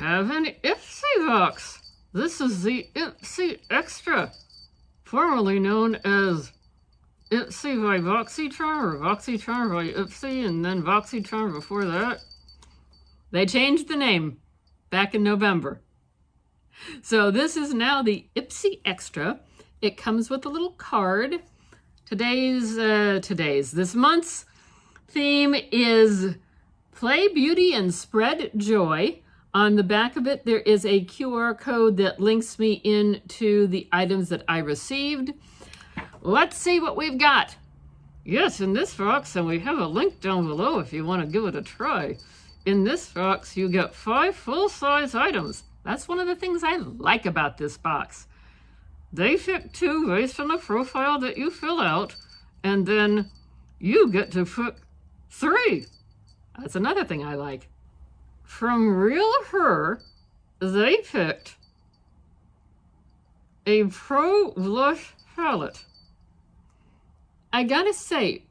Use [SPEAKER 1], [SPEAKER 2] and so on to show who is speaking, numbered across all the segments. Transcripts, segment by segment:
[SPEAKER 1] have an Ipsy box. This is the Ipsy Extra, formerly known as Ipsy by Voxytron, or Voxytron by Ipsy, and then Voxytron before that. They changed the name back in November. So this is now the Ipsy Extra. It comes with a little card. This month's theme is Play Beauty and Spread Joy. On the back of it, there is a QR code that links me into the items that I received. Let's see what we've got. Yes, in this box, and we have a link down below if you want to give it a try. In this box, you get 5 full-size items. That's one of the things I like about this box. They pick 2 based on the profile that you fill out, and then you get to pick 3. That's another thing I like. From Real Her, they picked a Pro Blush palette. I gotta say,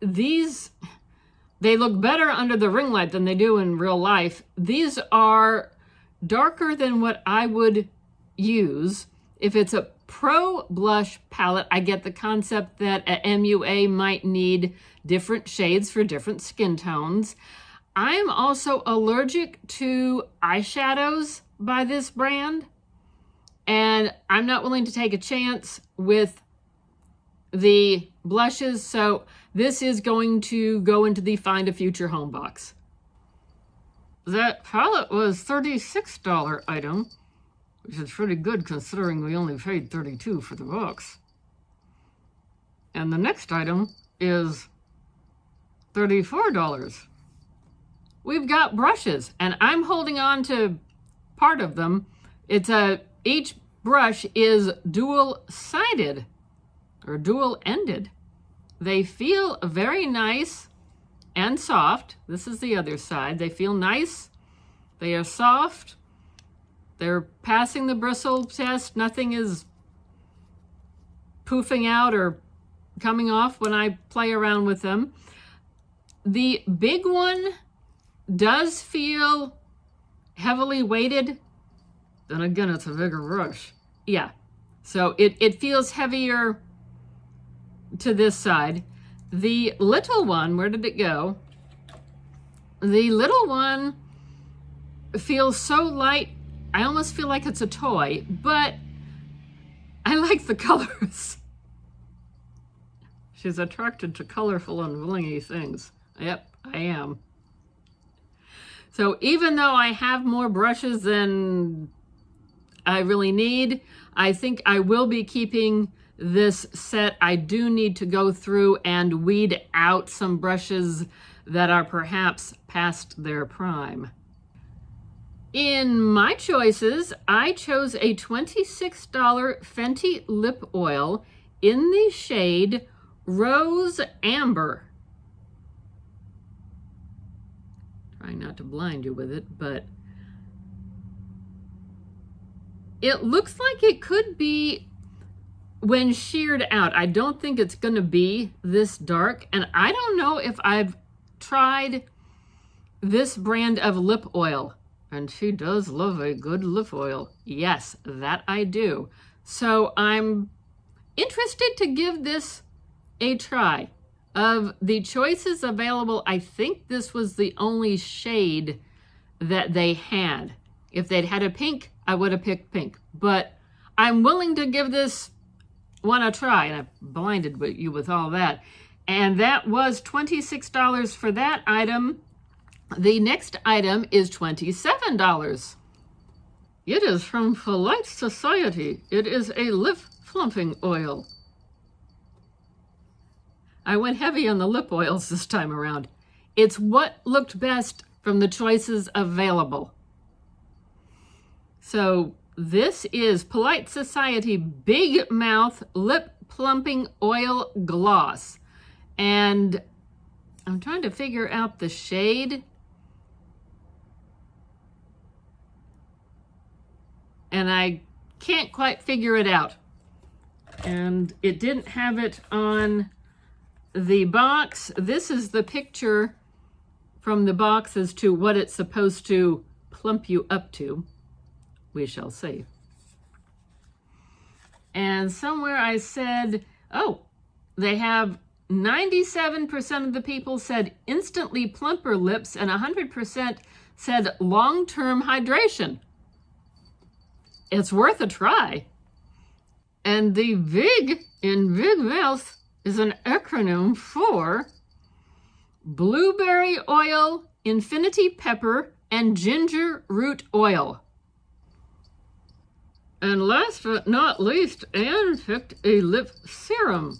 [SPEAKER 1] they look better under the ring light than they do in real life. These are darker than what I would use. If it's a Pro Blush palette, I get the concept that a MUA might need different shades for different skin tones. I'm also allergic to eyeshadows by this brand, and I'm not willing to take a chance with the blushes, so this is going to go into the Find a Future Home box. That palette was $36 item, which is pretty good considering we only paid $32 for the box. And the next item is $34. We've got brushes, and I'm holding on to part of them. Each brush is dual-sided or dual-ended. They feel very nice and soft. This is the other side. They feel nice. They are soft. They're passing the bristle test. Nothing is poofing out or coming off when I play around with them. The big one does feel heavily weighted. Then again, it's a bigger brush. Yeah, so it feels heavier to this side. The little one, where did it go? The little one feels so light, I almost feel like it's a toy, but I like the colors. She's attracted to colorful and blingy things. Yep, I am. So even though I have more brushes than I really need, I think I will be keeping this set. I do need to go through and weed out some brushes that are perhaps past their prime. In my choices, I chose a $26 Fenty lip oil in the shade Rose Amber. Trying not to blind you with it, but it looks like it could be when sheared out. I don't think it's going to be this dark, and I don't know if I've tried this brand of lip oil. And she does love a good lip oil. Yes, that I do. So I'm interested to give this a try. Of the choices available, I think this was the only shade that they had. If they'd had a pink, I would have picked pink. But I'm willing to give this one a try. And I blinded you with all that. And that was $26 for that item. The next item is $27. It is from Polite Society. It is a lip plumping oil. I went heavy on the lip oils this time around. It's what looked best from the choices available. So this is Polite Society Big Mouth Lip Plumping Oil Gloss. And I'm trying to figure out the shade. And I can't quite figure it out. And it didn't have it on the box. This is the picture from the box as to what it's supposed to plump you up to. We shall see. And somewhere I said, oh, they have 97% of the people said instantly plumper lips and 100% said long-term hydration. It's worth a try. And the VIG in Big Mouth is an acronym for blueberry oil, infinity pepper, and ginger root oil. And last but not least, Anne picked a lip serum.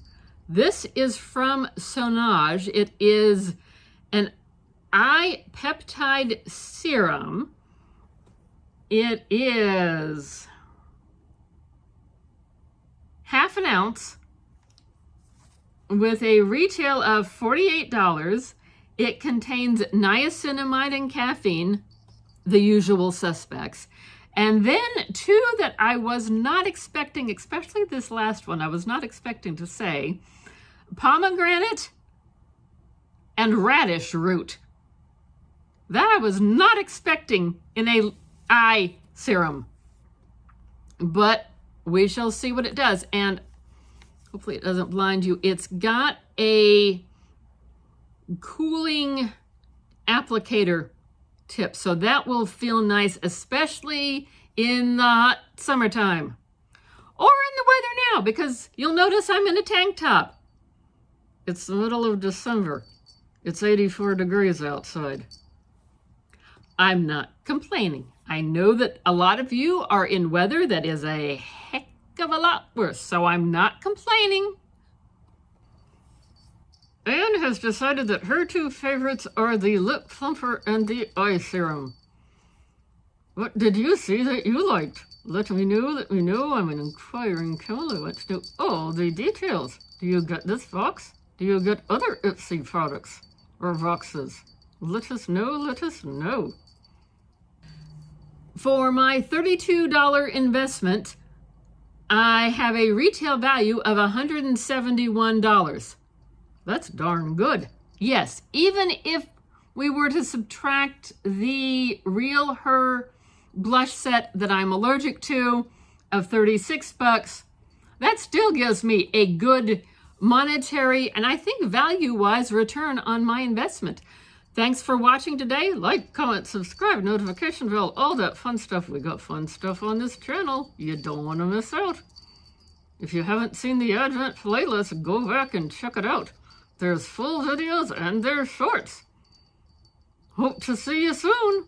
[SPEAKER 1] This is from Sonage. It is an eye peptide serum. It is half an ounce with a retail of $48. It contains niacinamide and caffeine, the usual suspects. And then two that I was not expecting, especially this last one, I was not expecting to say, pomegranate and radish root. That I was not expecting in a eye serum. But we shall see what it does. And hopefully it doesn't blind you. It's got a cooling applicator tip, so that will feel nice, especially in the hot summertime or in the weather now, because you'll notice I'm in a tank top. It's the middle of December. It's 84 degrees outside. I'm not complaining. I know that a lot of you are in weather that is a heck of a lot worse, so I'm not complaining. Anne has decided that her two favorites are the lip plumper and the eye serum. What did you see that you liked? Let me know. I'm an inquiring caller. Let's know all the details. Do you get this box? Do you get other Ipsy products or boxes? Let us know. For my $32 investment, I have a retail value of $171. That's darn good. Yes, even if we were to subtract the Real Her blush set that I'm allergic to of $36, that still gives me a good monetary and I think value-wise return on my investment. Thanks for watching today. Like, comment, subscribe, notification bell, all that fun stuff. We got fun stuff on this channel. You don't want to miss out. If you haven't seen the Advent playlist, go back and check it out. There's full videos and there's shorts. Hope to see you soon.